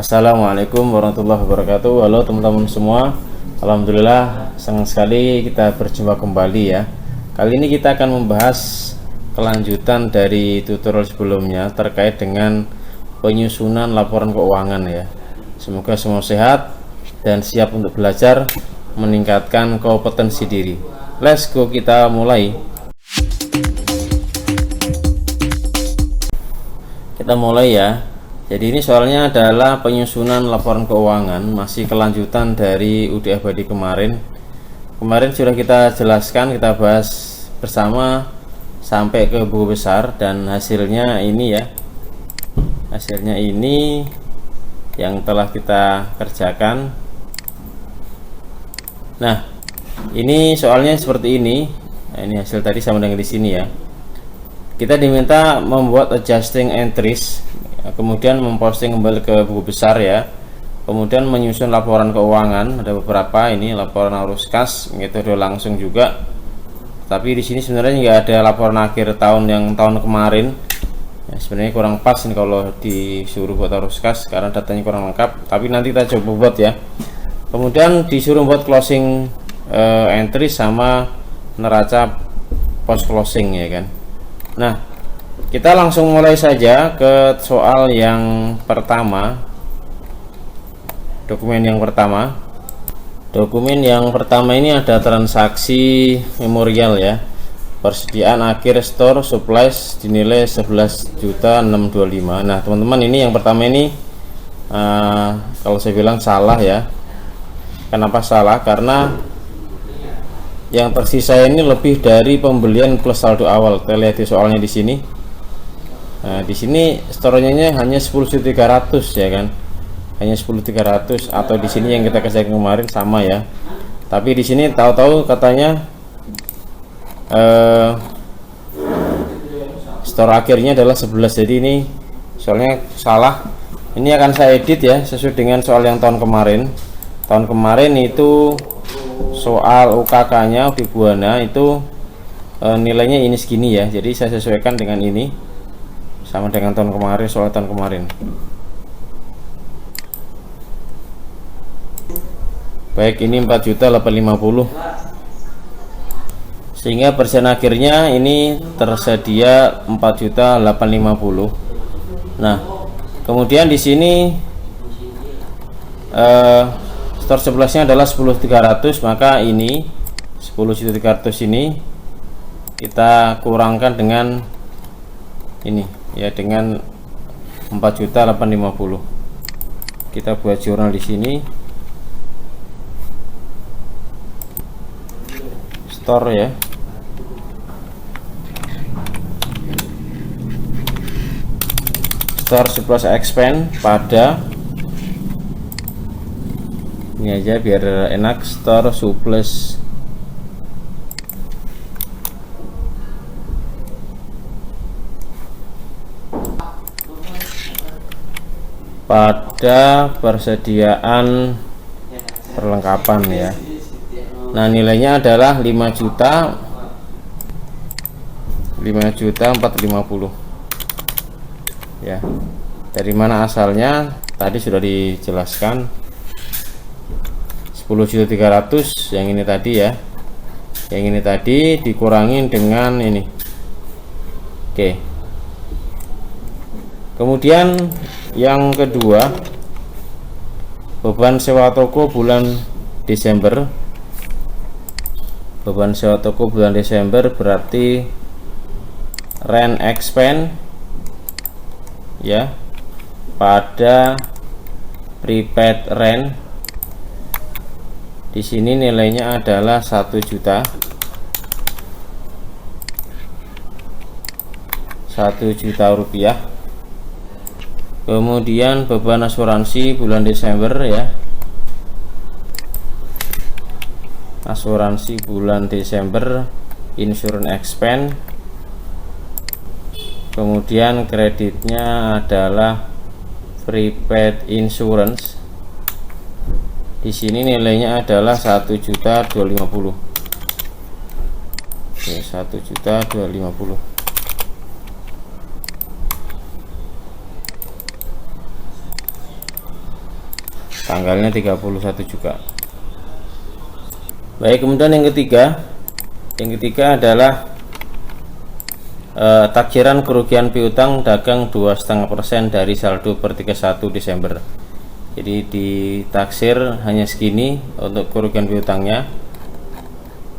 Assalamualaikum warahmatullahi wabarakatuh. Halo teman-teman semua. Alhamdulillah senang sekali kita berjumpa kembali ya. Kali ini kita akan membahas kelanjutan dari tutorial sebelumnya terkait dengan penyusunan laporan keuangan ya. Semoga semua sehat dan siap untuk belajar meningkatkan kompetensi diri. Let's go, kita mulai. Kita mulai ya. Jadi ini soalnya adalah penyusunan laporan keuangan, masih kelanjutan dari UD Abadi kemarin. Kemarin sudah kita jelaskan, kita bahas bersama sampai ke buku besar dan hasilnya ini ya. Hasilnya ini yang telah kita kerjakan. Nah, ini soalnya seperti ini. Nah, ini hasil tadi sama dengan di sini ya. Kita diminta membuat adjusting entries, kemudian memposting kembali ke buku besar ya, kemudian menyusun laporan keuangan. Ada beberapa ini laporan arus kas, metode langsung juga, tapi di sini sebenarnya nggak ada laporan akhir tahun yang tahun kemarin ya, sebenarnya kurang pas ini kalau disuruh buat arus kas karena datanya kurang lengkap, tapi nanti kita coba buat ya. Kemudian disuruh buat closing entry sama neraca post closing ya kan. Nah, kita langsung mulai saja ke soal yang pertama. Dokumen yang pertama. Dokumen yang pertama ini ada transaksi memorial ya. Persediaan akhir store supplies dinilai 11.625. Nah, teman-teman, ini yang pertama ini kalau saya bilang salah ya. Kenapa salah? Karena yang tersisa ini lebih dari pembelian plus saldo awal. Kita lihat di soalnya di sini. Nah, di sini store-nya hanya 10.300 ya kan. Hanya 10.300, atau di sini yang kita kerjakan kemarin sama ya. Tapi di sini tahu-tahu katanya store akhirnya adalah 11. Jadi ini soalnya salah. Ini akan saya edit ya sesuai dengan soal yang tahun kemarin. Tahun kemarin itu soal UKK-nya Ubi Buana itu nilainya ini segini ya. Jadi saya sesuaikan dengan ini, sama dengan tahun kemarin, soal tahun kemarin. Baik, ini 4.850, sehingga persen akhirnya ini tersedia 4.850. Nah, kemudian di sini store 11-nya adalah 10.300, maka ini 10.300 ini kita kurangkan dengan ini ya, dengan 4.850. Kita buat jurnal di sini. Store ya. Store surplus expand pada ini aja biar enak, store surplus pada persediaan perlengkapan ya. Nah, nilainya adalah 5.450 ya. Dari mana asalnya tadi sudah dijelaskan, 10.300 yang ini tadi ya. Yang ini tadi dikurangin dengan ini. Oke. Kemudian yang kedua, beban sewa toko bulan Desember. Beban sewa toko bulan Desember berarti rent expense ya pada prepaid rent. Di sini nilainya adalah 1 juta. 1 juta rupiah. Kemudian beban asuransi bulan Desember ya. Asuransi bulan Desember, insurance expense. Kemudian kreditnya adalah prepaid insurance. Di sini nilainya adalah 1.250. Oke, 1.250. tanggalnya 31 juga. Baik, kemudian yang ketiga adalah taksiran kerugian piutang dagang 2,5% dari saldo per 31 Desember. Jadi ditaksir hanya segini untuk kerugian piutangnya.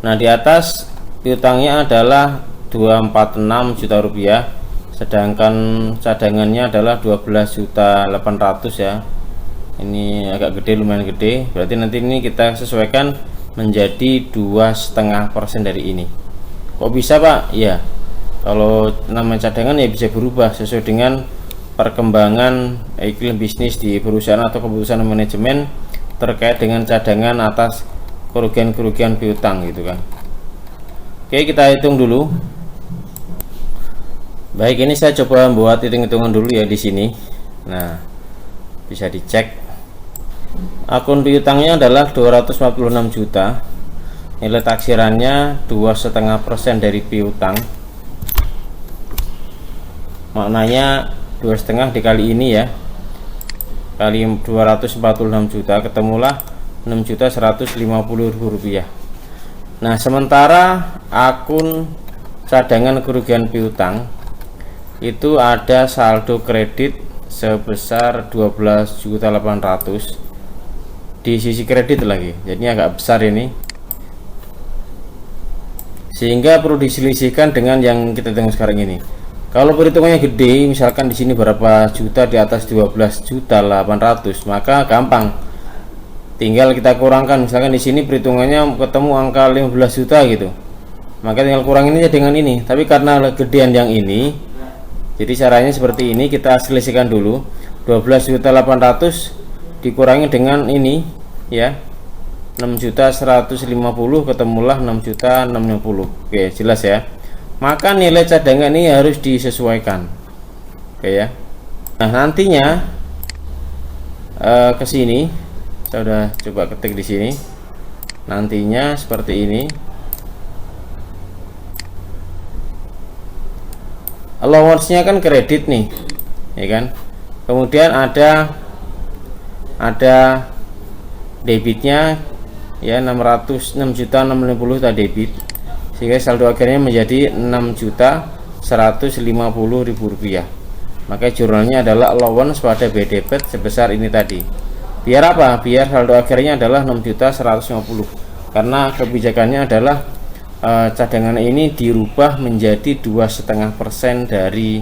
Nah, di atas piutangnya adalah 246 juta rupiah, sedangkan cadangannya adalah 12.800 ya. Ini agak gede, lumayan gede. Berarti nanti ini kita sesuaikan menjadi 2,5% dari ini. Kok bisa, Pak? Ya, kalau nama cadangan ya bisa berubah sesuai dengan perkembangan iklim bisnis di perusahaan atau keputusan manajemen terkait dengan cadangan atas kerugian-kerugian piutang gitu kan. Oke, kita hitung dulu. Baik, ini saya coba buat hitung-hitungan dulu ya di sini. Nah, bisa dicek. Akun piutangnya adalah 246 juta. Nilai taksirannya 2,5% dari piutang. Maknanya 2,5 dikali ini ya, kali 246 juta, ketemulah 6.150.000 rupiah. Nah, sementara akun cadangan kerugian piutang itu ada saldo kredit sebesar 12.800 di sisi kredit lagi, jadi agak besar ini, sehingga perlu diselisihkan dengan yang kita tengok sekarang ini. Kalau perhitungannya gede, misalkan di sini berapa juta, di atas 12.800, maka gampang. Tinggal kita kurangkan, misalkan di sini perhitungannya ketemu angka 15 juta gitu. Maka tinggal kurangin aja dengan ini. Tapi karena gedean yang ini, jadi caranya seperti ini, kita selisihkan dulu. 12.800 dikurangi dengan ini ya. 6.150 ketemulah 6.660. Oke, jelas ya. Maka nilai cadangan ini harus disesuaikan. Oke ya. Nah, nantinya ke sini saya udah coba ketik di sini. Nantinya seperti ini. Allowance-nya kan kredit nih, ya kan? Kemudian ada debitnya ya, 606.650 tadi debit, sehingga saldo akhirnya menjadi 6.150.000 rupiah. Maka jurnalnya adalah allowance pada BI debit sebesar ini tadi. Biar apa? Biar saldo akhirnya adalah 6.150.000, karena kebijakannya adalah cadangan ini dirubah menjadi 2,5% dari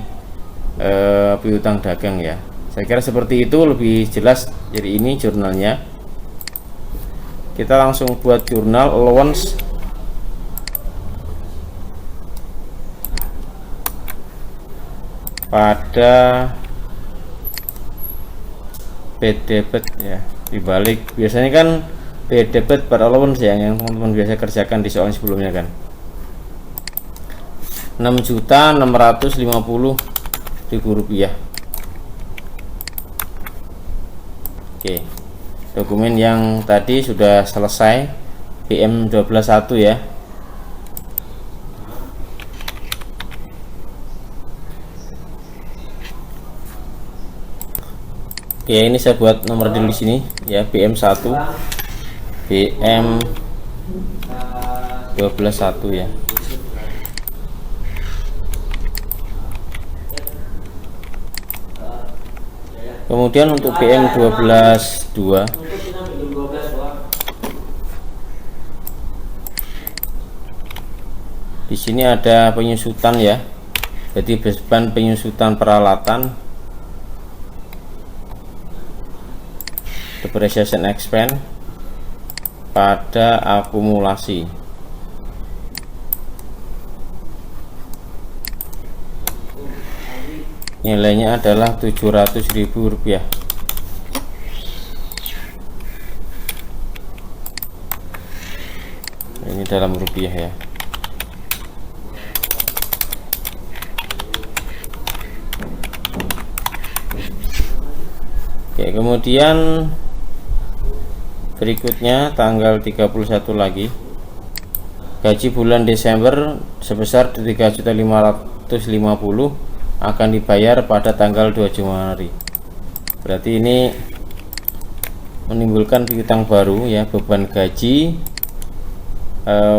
piutang dagang ya. Saya kira seperti itu lebih jelas. Jadi ini jurnalnya. Kita langsung buat jurnal allowance pada BI debit ya. Dibalik biasanya kan BI debit per allowance ya, yang teman-teman biasa kerjakan di soal sebelumnya kan. 6.650.000 rupiah. Oke, dokumen yang tadi sudah selesai, BM 12.1 ya. Oke, ini saya buat nomor dulu di sini ya, BM 1, BM 12.1 ya. Kemudian untuk BM 12.2 di sini ada penyusutan ya. Jadi beban penyusutan peralatan, depreciation expense pada akumulasi. Nilainya adalah 700.000 rupiah. Ini dalam rupiah ya. Oke, kemudian berikutnya tanggal 31 lagi, gaji bulan Desember sebesar 3.550.000 akan dibayar pada tanggal 2 Januari. Berarti ini menimbulkan piutang baru ya, beban gaji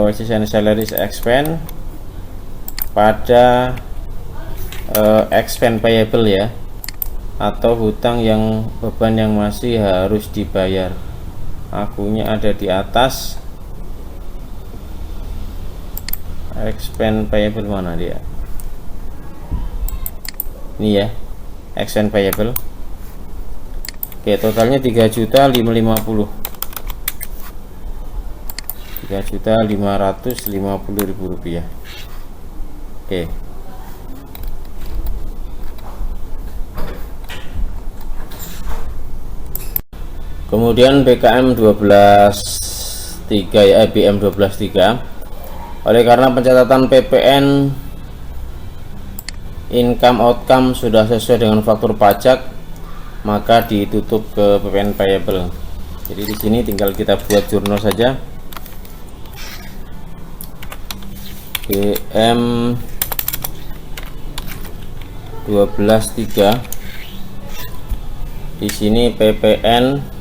wages and salaries expense pada expense payable ya, atau hutang yang beban yang masih harus dibayar. Akunya ada di atas. Expense payable mana dia? Ini ya, expense payable. Oke, totalnya 3.550.000. 3.550.000 rupiah. Oke. Kemudian BKM 12.3 ya, BM 12.3. Oleh karena pencatatan PPN income outcome sudah sesuai dengan faktur pajak, maka ditutup ke PPN payable. Jadi di sini tinggal kita buat jurnal saja. BM 12.3. Di sini PPN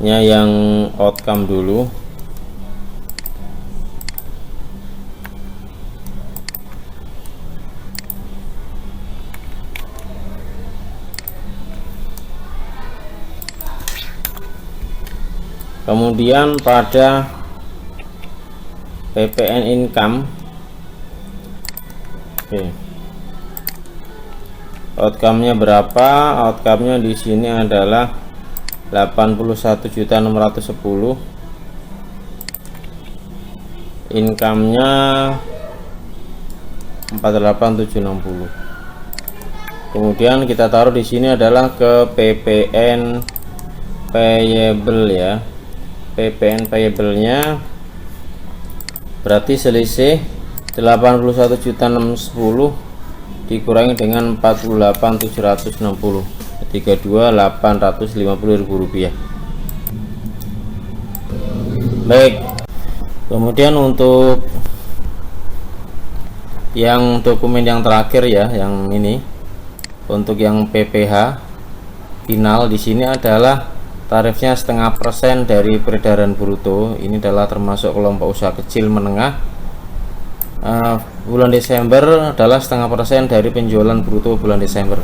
nya yang outcome dulu. Kemudian pada PPN income, outcome-nya berapa? Outcome-nya di sini adalah 81.610. Income-nya 48.760. Kemudian kita taruh di sini adalah ke PPN payable ya. PPN payable-nya berarti selisih 81.610 dikurangi dengan 48.760, 32.850.000 rupiah. Baik, kemudian untuk yang dokumen yang terakhir ya, yang ini untuk yang PPH final, di sini adalah tarifnya 0,5% dari peredaran bruto. Ini adalah termasuk kelompok usaha kecil menengah. Bulan Desember adalah 0,5% dari penjualan bruto bulan Desember.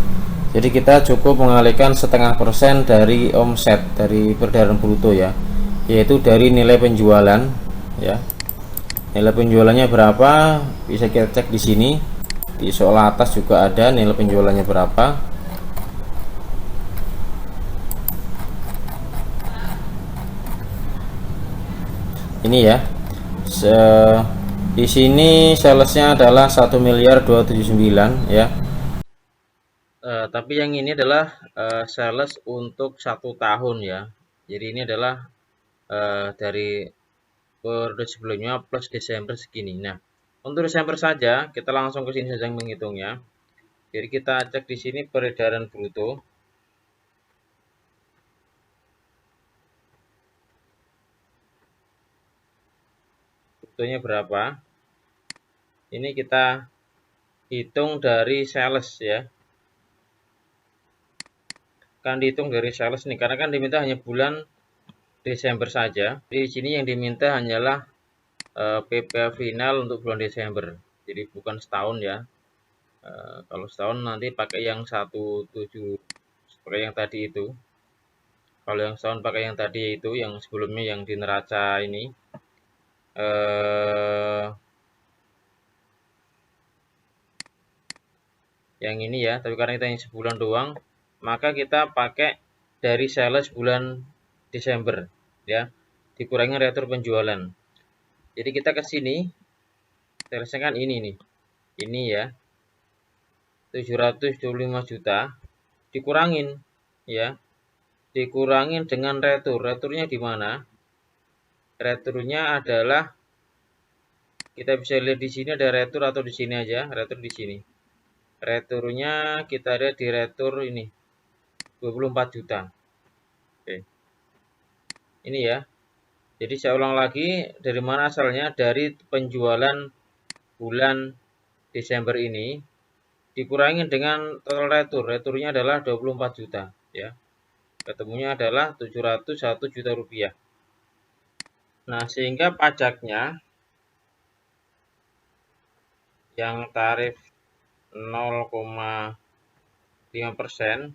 Jadi kita cukup mengalihkan 0,5% dari omset, dari peredaran bruto ya, yaitu dari nilai penjualan ya. Nilai penjualannya berapa bisa kita cek di sini. Di soal atas juga ada nilai penjualannya berapa. Ini ya, di sini salesnya adalah 1.279 ya. Tapi yang ini adalah sales untuk 1 tahun ya. Jadi ini adalah dari periode sebelumnya plus Desember segini. Nah, untuk Desember saja kita langsung ke sini saja menghitungnya. Jadi kita cek di sini peredaran bruto. Brutonya berapa? Ini kita hitung dari sales ya. Kan dihitung dari sales nih, karena kan diminta hanya bulan Desember saja. Di sini yang diminta hanyalah PPH final untuk bulan Desember. Jadi bukan setahun ya. Kalau setahun nanti pakai yang 17, pakai yang tadi itu. Kalau yang setahun pakai yang tadi itu, yang sebelumnya yang di neraca ini. Yang ini ya, tapi karena kita yang sebulan doang, maka kita pakai dari sales bulan Desember ya, dikurangi retur penjualan. Jadi kita ke sini, salesnya kan ini nih, ini ya, 725 juta dikurangin ya, dikurangin dengan retur. Returnya di mana? Returnya adalah, kita bisa lihat di sini ada retur atau di sini aja, retur di sini. Returnya kita lihat di retur ini 24 juta. Oke. Ini ya. Jadi saya ulang lagi, dari mana asalnya? Dari penjualan bulan Desember ini dikurangi dengan total retur. Returnya adalah 24 juta ya. Ketemunya adalah 701 juta rupiah. Nah, sehingga pajaknya yang tarif 0,5%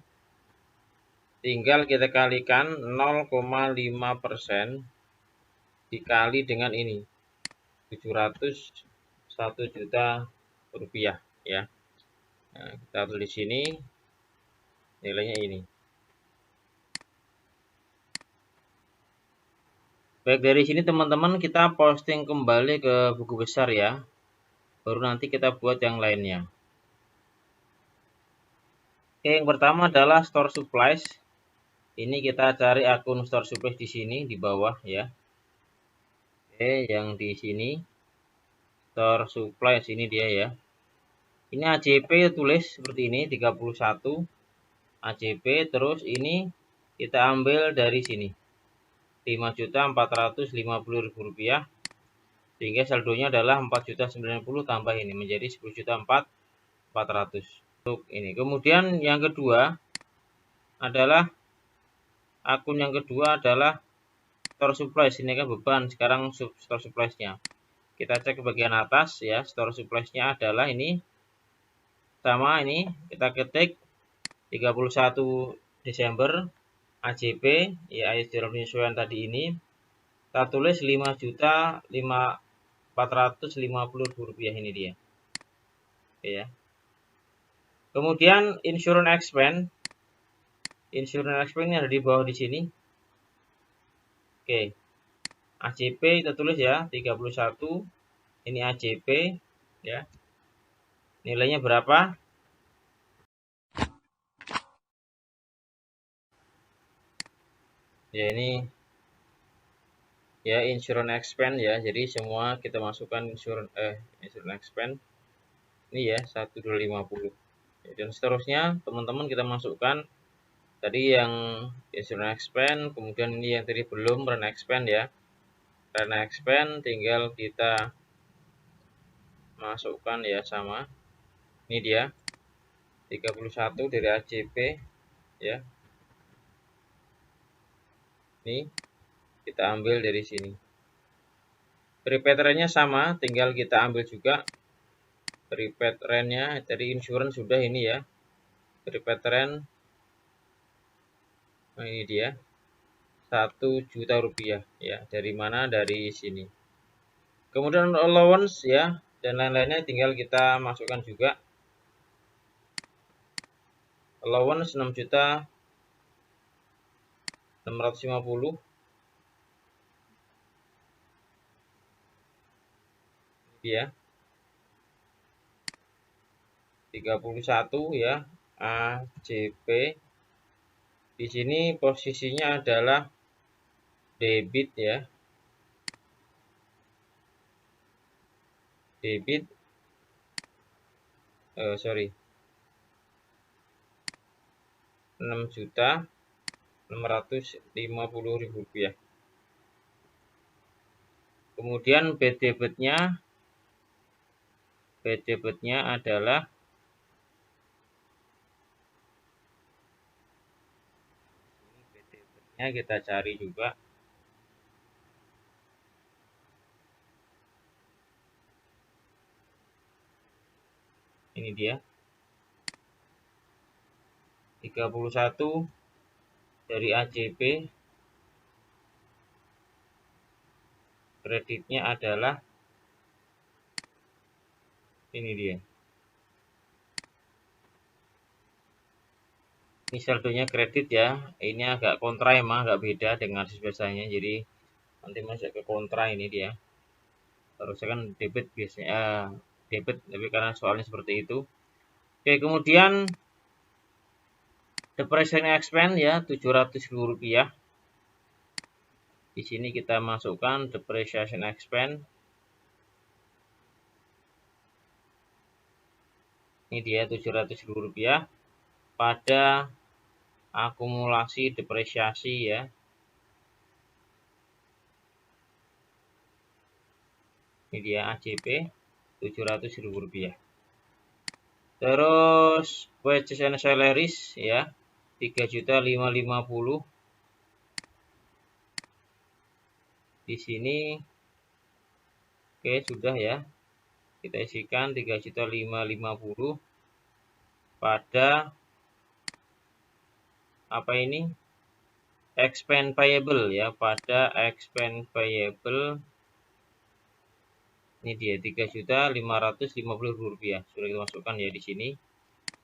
tinggal kita kalikan 0,5% dikali dengan ini 701 juta rupiah ya. Nah, kita tulis di sini nilainya ini. Baik, dari sini teman-teman kita posting kembali ke buku besar ya. Baru nanti kita buat yang lainnya. Oke, yang pertama adalah store supplies. Ini kita cari akun store supplies di sini di bawah ya. Oke, yang di sini store supplies ini dia ya. Ini AJP tulis seperti ini 31 AJP, terus ini kita ambil dari sini 5.450.000 rupiah, sehingga saldonya adalah 4.090.000 tambah ini menjadi 10.400.000 untuk ini. Kemudian yang kedua adalah akun yang kedua adalah store supplies. Ini kan beban, sekarang store supplies-nya. Kita cek ke bagian atas ya, store supplies-nya adalah ini sama, ini kita ketik 31 Desember AJP ya, istilah penyesuaian tadi ini kita tulis 5.450.000 rupiah, ini dia. Oke ya. Kemudian insurance expense ini ada di bawah di sini. Oke. AJP kita tulis ya 31, ini AJP ya. Nilainya berapa? Ya, ini ya insurance expense ya. Jadi semua kita masukkan insurance expense. Ini ya 1.250. Dan seterusnya teman-teman kita masukkan tadi yang insurance expense, kemudian ini yang tadi belum rent expense ya. Rent expense tinggal kita masukkan ya sama. Ini dia 31 dari AJP ya. Ini kita ambil dari sini. Prepaid rent-nya sama, tinggal kita ambil juga prepaid rent-nya. Tadi insurance sudah ini ya. Prepaid rent, nah ini dia 1 juta rupiah ya. Dari mana? Dari sini. Kemudian allowance ya dan lain-lainnya tinggal kita masukkan juga. Allowance 6.650.000 ya. 31 ya AJP. Di sini posisinya adalah debit ya. Debit 6.650.000 rupiah. Kemudian bad debitnya adalah kita cari juga. Ini dia 31 dari AJP. Kreditnya adalah ini dia. Ini saldonya kredit ya. Ini agak kontra, emang agak beda dengan biasanya. Jadi nanti masuk ke kontra, ini dia. Harusnya kan debit biasanya debit, tapi karena soalnya seperti itu. Oke, kemudian depreciation expense ya 700.000 rupiah. Di sini kita masukkan depreciation expense. Ini dia 700.000 rupiah pada akumulasi depresiasi ya. Ini dia AJP 700.000 rupiah. Terus wages and salaries ya. 3.550.000. Di sini oke, sudah ya. Kita isikan 3.550.000 pada apa ini? Expense payable ya, pada expense payable. Ini dia 3.550.000 rupiah. Sudah kita masukkan ya di sini.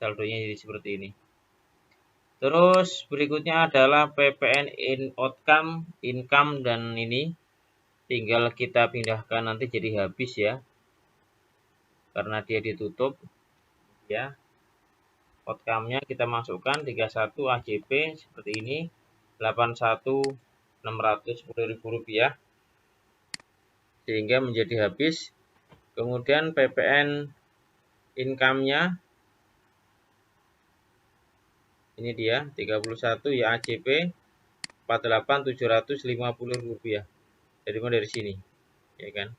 Saldonya jadi seperti ini. Terus berikutnya adalah PPN in outcome, income, dan ini tinggal kita pindahkan nanti jadi habis ya. Karena dia ditutup ya. Outcome-nya kita masukkan 31 AJP seperti ini. 81.610.000 rupiah. Sehingga menjadi habis. Kemudian PPN income-nya ini dia 31 ya, AJP 48.750.000 rupiah. Dari sini ya kan.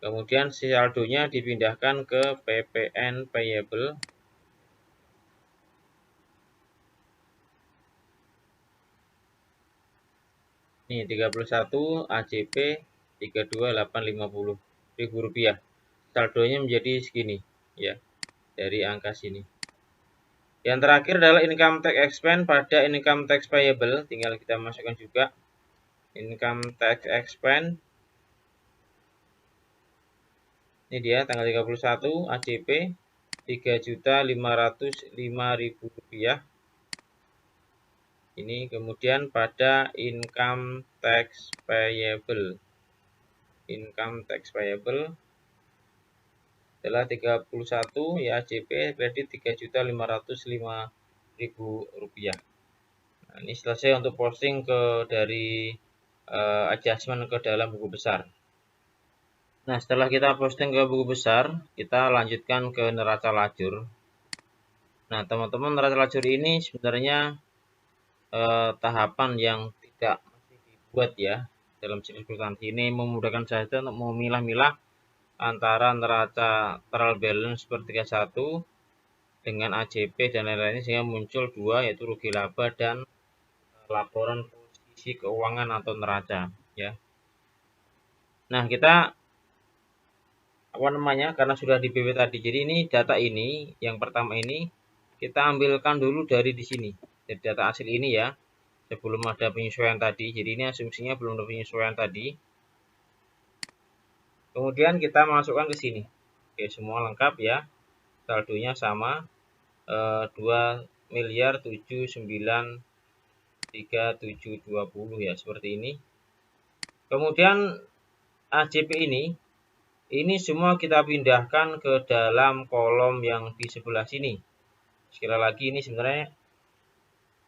Kemudian saldonya dipindahkan ke PPN payable. Ini 31 AJP 32.850.000 rupiah. Saldonya menjadi segini ya, dari angka sini. Yang terakhir adalah income tax expense pada income tax payable. Tinggal kita masukkan juga income tax expense. Ini dia tanggal 31 AJP 3.505.000 rupiah. Ini kemudian pada income tax payable. Income tax payable adalah 31 ya, AJP kredit 3.505.000 rupiah. Nah, ini selesai untuk posting ke dari adjustment ke dalam buku besar. Nah, setelah kita posting ke buku besar, kita lanjutkan ke neraca lajur. Nah, teman-teman, neraca lajur ini sebenarnya tahapan yang tidak mesti dibuat ya dalam siklus akuntansi. Ini memudahkan saja untuk memilah-milah antara neraca trial balance per 31 dengan AJP dan lain-lainnya, sehingga muncul dua, yaitu rugi laba dan laporan posisi keuangan atau neraca ya. Nah, kita karena sudah di BW tadi, jadi ini data ini yang pertama ini kita ambilkan dulu dari di sini, dari data hasil ini ya, sebelum ada penyesuaian tadi. Jadi ini asumsinya belum ada penyesuaian tadi. Kemudian kita masukkan ke sini. Oke, semua lengkap ya. Saldonya sama 2.079.3720 ya, seperti ini. Kemudian AJP ini semua kita pindahkan ke dalam kolom yang di sebelah sini. Sekali lagi, ini sebenarnya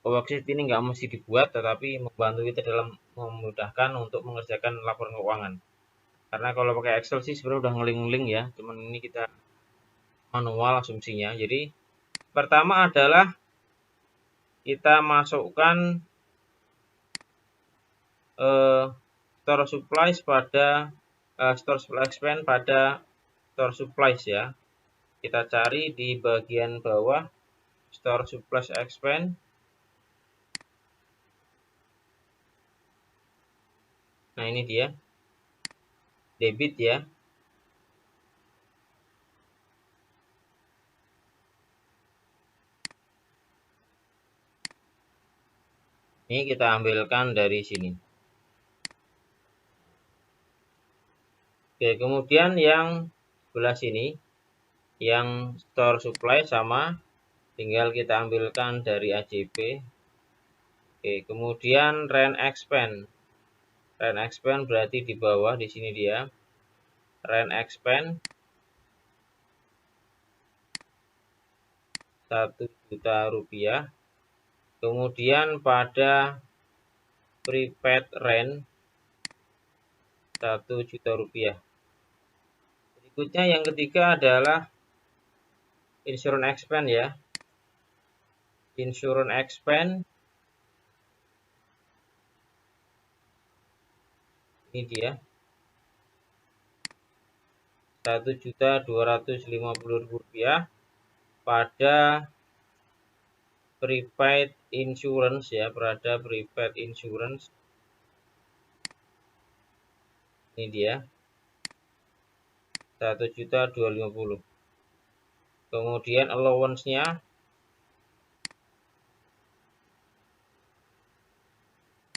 worksheet ini nggak mesti dibuat, tetapi membantu kita dalam memudahkan untuk mengerjakan laporan keuangan. Karena kalau pakai Excel sih sebenarnya udah ngeling-ngeling ya, cuman ini kita manual asumsinya. Jadi pertama adalah kita masukkan store supplies pada store supply expense pada store supplies ya. Kita cari di bagian bawah store supplies expense. Nah, ini dia. Debit ya. Ini kita ambilkan dari sini. Oke, kemudian yang sebelah sini, yang store supply sama, tinggal kita ambilkan dari AJP. Oke, kemudian rent expense. Rent expense berarti di bawah, di sini dia. Rent expense 1 juta rupiah. Kemudian pada prepaid rent 1 juta rupiah. Berikutnya yang ketiga adalah insurance expense ya. Insurance expense ini dia 1.250.000 rupiah pada prepaid insurance ya, Prada prepaid insurance. Ini dia 1.250.000. Kemudian allowance-nya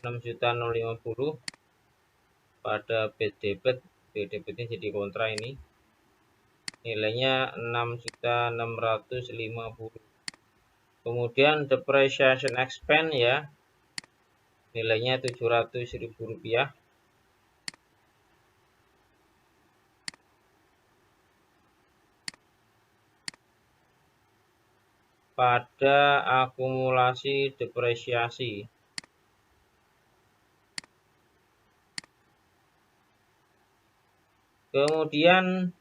6.050.000 pada bad debit. Bad debitnya jadi kontra ini. Nilainya 6.650.000. Kemudian depreciation expense ya. Nilainya 700.000 rupiah. Pada akumulasi depresiasi. Kemudian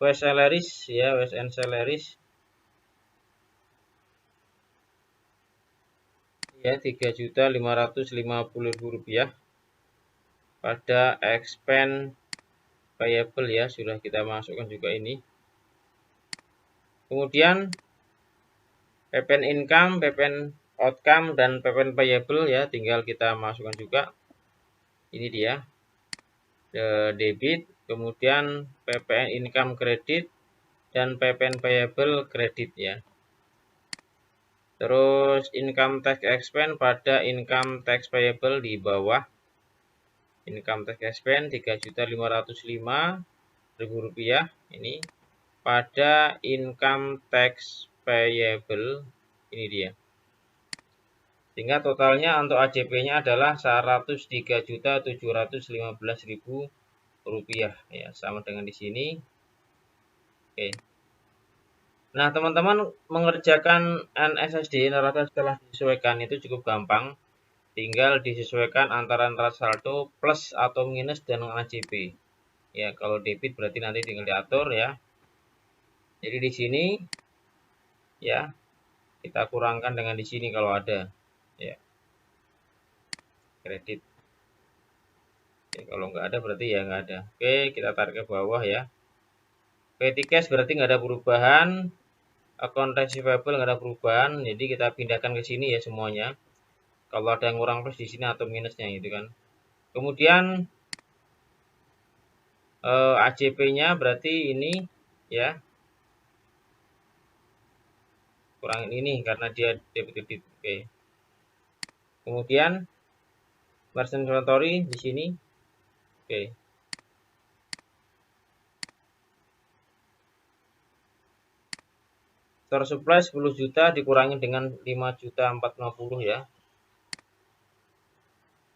wage salaries ya, wage and salaries ya 3.550.000 rupiah. Pada expense payable ya, sudah kita masukkan juga ini. Kemudian PPN income, PPN outcome, dan PPN payable ya, tinggal kita masukkan juga. Ini dia debit, kemudian PPN income kredit, dan PPN payable kredit ya. Terus income tax expense pada income tax payable di bawah. Income tax expense 3.505.000 rupiah ini pada income tax payable. Ini dia. Sehingga totalnya untuk AJP-nya adalah 103.715.000 rupiah ya, sama dengan di sini. Oke. Nah, teman-teman mengerjakan NSSD neraca setelah disesuaikan itu cukup gampang. Tinggal disesuaikan antara neraca saldo plus atau minus dan AJP. Ya, kalau debit berarti nanti tinggal diatur ya. Jadi di sini ya kita kurangkan dengan di sini kalau ada ya. Kredit. Oke, kalau nggak ada berarti ya nggak ada. Oke, kita tarik ke bawah ya. Petty cash berarti nggak ada perubahan. Account receivable nggak ada perubahan. Jadi kita pindahkan ke sini ya semuanya. Kalau ada yang kurang plus di sini atau minusnya gitu kan. Kemudian AJP-nya berarti ini ya. Kurangin ini karena dia debit kredit. Oke. Kemudian merchant inventory di sini. Oke. Store supply 10 juta dikurangi dengan 5.450 ya.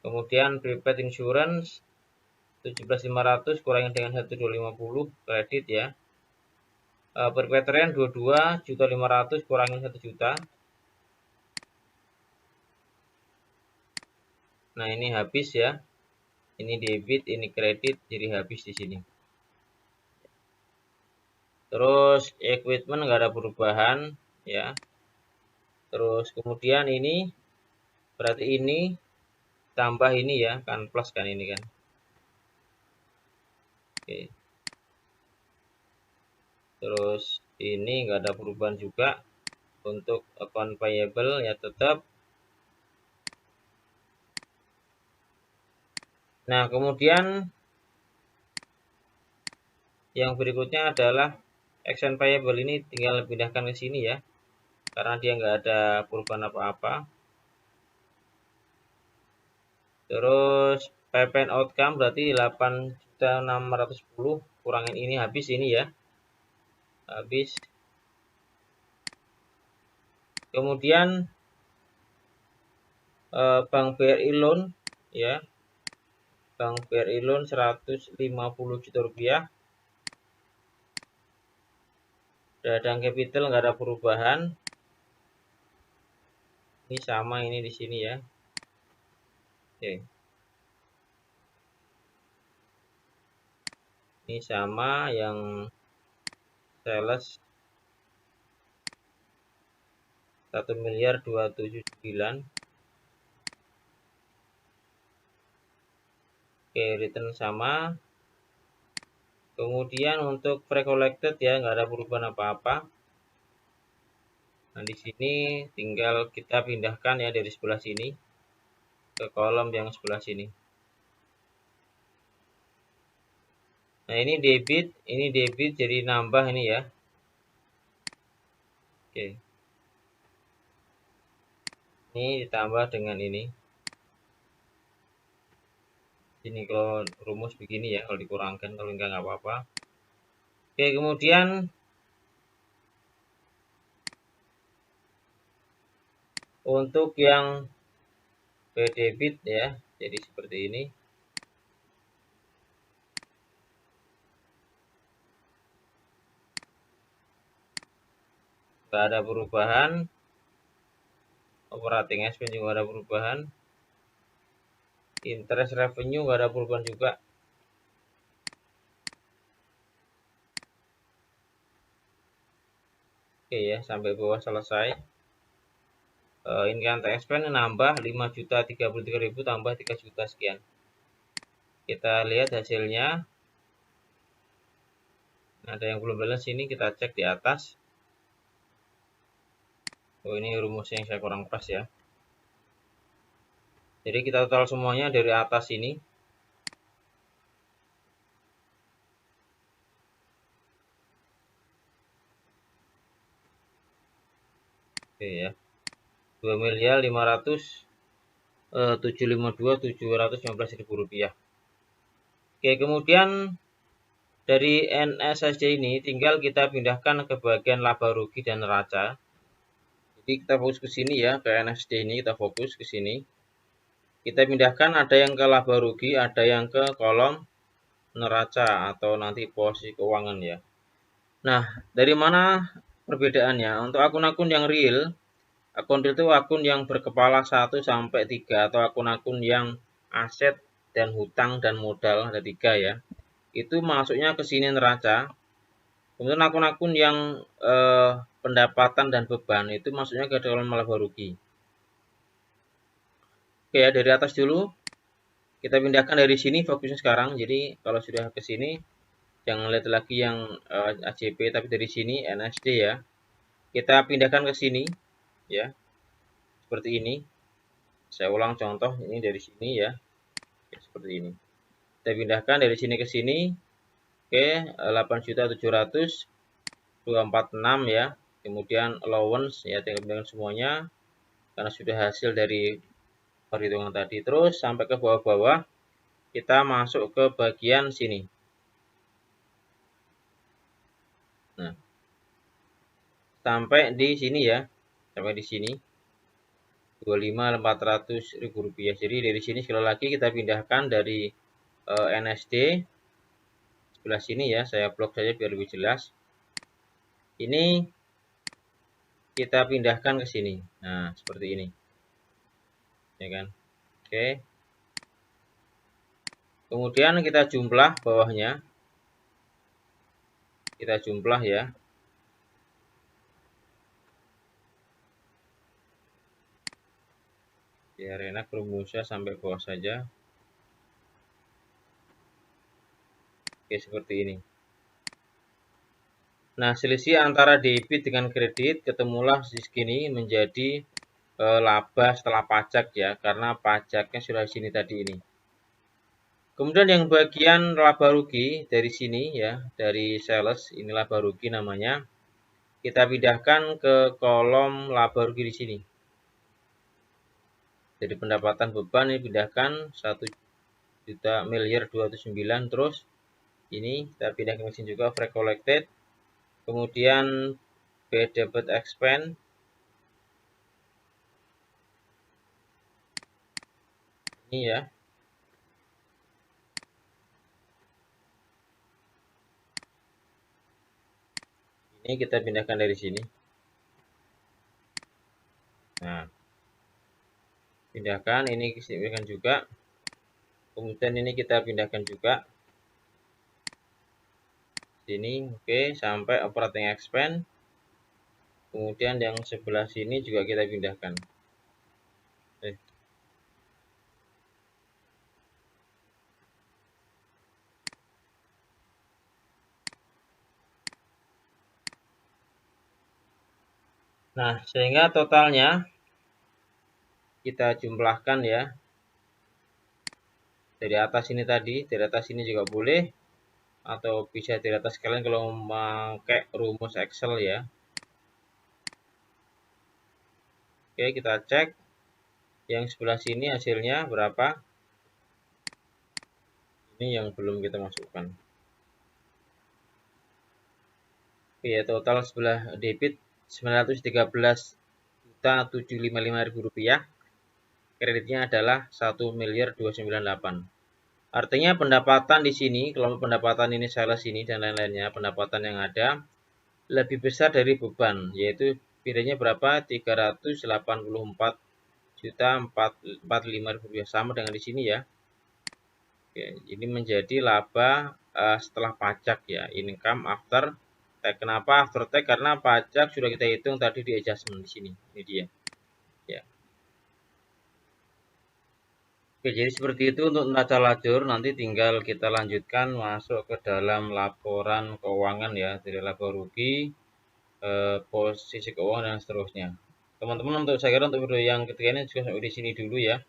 Kemudian prepaid insurance 17.500 kurangi dengan 1.250 kredit ya. Prepaid rent 22.500 kurangi 1 juta. Nah, ini habis ya. Ini debit, ini kredit, jadi habis di sini. Terus equipment nggak ada perubahan ya. Terus kemudian ini berarti ini tambah ini ya, kan plus kan ini kan. Oke. Terus ini nggak ada perubahan juga. Untuk account payable ya tetap. Nah, kemudian yang berikutnya adalah action payable, ini tinggal pindahkan ke sini ya. Karena dia nggak ada perubahan apa-apa. Terus PPN outcome berarti 8.610 kurangin ini habis ini ya. Habis. Kemudian Bank BRI loan ya. Bank BRI loan 150 juta rupiah. Dadang capital nggak ada perubahan. Ini sama ini di sini ya. Oke. Ini sama yang sales 1.279.000. Oke, return sama. Kemudian untuk pre-collected ya nggak ada perubahan apa-apa. Nah, di sini tinggal kita pindahkan ya dari sebelah sini ke kolom yang sebelah sini. Nah, ini debit jadi nambah ini ya. Oke. Ini ditambah dengan ini. Ini kalau rumus begini ya, kalau dikurangkan, kalau enggak nggak apa-apa. Oke, kemudian untuk yang debit ya, jadi seperti ini. Nggak ada perubahan. Operating expense juga ada perubahan. Interest revenue nggak ada perubahan juga. Oke ya, sampai bawah selesai. Income tax expense nambah 5.033.000 tambah 3 juta sekian. Kita lihat hasilnya. Ada yang belum balance, ini kita cek di atas. Oh, ini rumusnya yang saya kurang pas ya. Jadi kita total semuanya dari atas ini. Oke ya. 2.500.752.715.000 rupiah. Oke, kemudian dari NSSD ini tinggal kita pindahkan ke bagian laba rugi dan neraca. Jadi kita fokus ke sini ya, ke NSD ini kita fokus ke sini. Kita pindahkan, ada yang ke laba rugi, ada yang ke kolom neraca atau nanti posisi keuangan ya. Nah, dari mana perbedaannya? Untuk akun-akun yang real, akun real itu akun yang berkepala 1 sampai 3 atau akun-akun yang aset dan hutang dan modal ada 3 ya. Itu masuknya ke sini neraca. Kemudian akun-akun yang pendapatan dan beban itu masuknya ke dalam laba rugi. Oke ya, dari atas dulu. Kita pindahkan dari sini fokusnya sekarang. Jadi kalau sudah ke sini, jangan lihat lagi yang AJP, tapi dari sini NSD ya. Kita pindahkan ke sini ya. Seperti ini. Saya ulang contoh ini dari sini ya. Oke, seperti ini. Kita pindahkan dari sini ke sini. Oke, 8.700.246 ya. Kemudian allowance ya, tinggal pindahkan semuanya karena sudah hasil dari perhitungan tadi. Terus sampai ke bawah-bawah kita masuk ke bagian sini. Nah, sampai di sini ya, sampai di sini 25.400.000 rupiah. Jadi dari sini sekali lagi kita pindahkan dari NSD sebelah sini ya, saya blok saja biar lebih jelas. Ini kita pindahkan ke sini. Nah, seperti ini. Ya kan? Oke. Kemudian kita jumlah bawahnya. Kita jumlah ya. Biar enak rumusnya sampai bawah saja. Oke, seperti ini. Nah, selisih antara debit dengan kredit ketemulah di sini menjadi laba setelah pajak ya, karena pajaknya sudah di sini tadi ini. Kemudian yang bagian laba rugi dari sini ya, dari sales, ini laba rugi namanya. Kita pindahkan ke kolom laba rugi di sini. Jadi pendapatan beban ini pindahkan 1.000.209, terus ini kita pindahkan ke sini juga free collected. Kemudian bad debit expense ini ya. Ini kita pindahkan dari sini. Nah, pindahkan ini kita pindahkan juga. Kemudian ini kita pindahkan juga. Sini, oke, sampai operating expense. Kemudian yang sebelah sini juga kita pindahkan. Nah, sehingga totalnya kita jumlahkan ya. Dari atas ini tadi, dari atas ini juga boleh, atau bisa dari atas kalian kalau memakai rumus Excel ya. Oke, kita cek yang sebelah sini hasilnya berapa. Ini yang belum kita masukkan. Oke, ya, total sebelah debit 913.755.000 rupiah. Kreditnya adalah 1.298.000. Artinya pendapatan di sini, kelompok pendapatan ini sales ini dan lain-lainnya, pendapatan yang ada lebih besar dari beban, yaitu bedanya berapa? 384.445.000 rupiah, sama dengan di sini ya. Oke, ini menjadi laba setelah pajak ya, income after tax. Kenapa after tax? Karena pajak sudah kita hitung tadi di adjustment di sini. Ini dia. Ya. Oke, jadi seperti itu untuk neraca lajur. Nanti tinggal kita lanjutkan masuk ke dalam laporan keuangan ya, dari laba rugi, posisi keuangan dan seterusnya. Teman-teman, untuk saya kira untuk video yang ketiga ini juga sampai di sini dulu ya.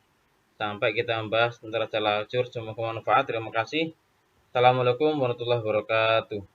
Sampai kita membahas tentang neraca lajur. Semoga bermanfaat. Terima kasih. Assalamualaikum warahmatullahi wabarakatuh.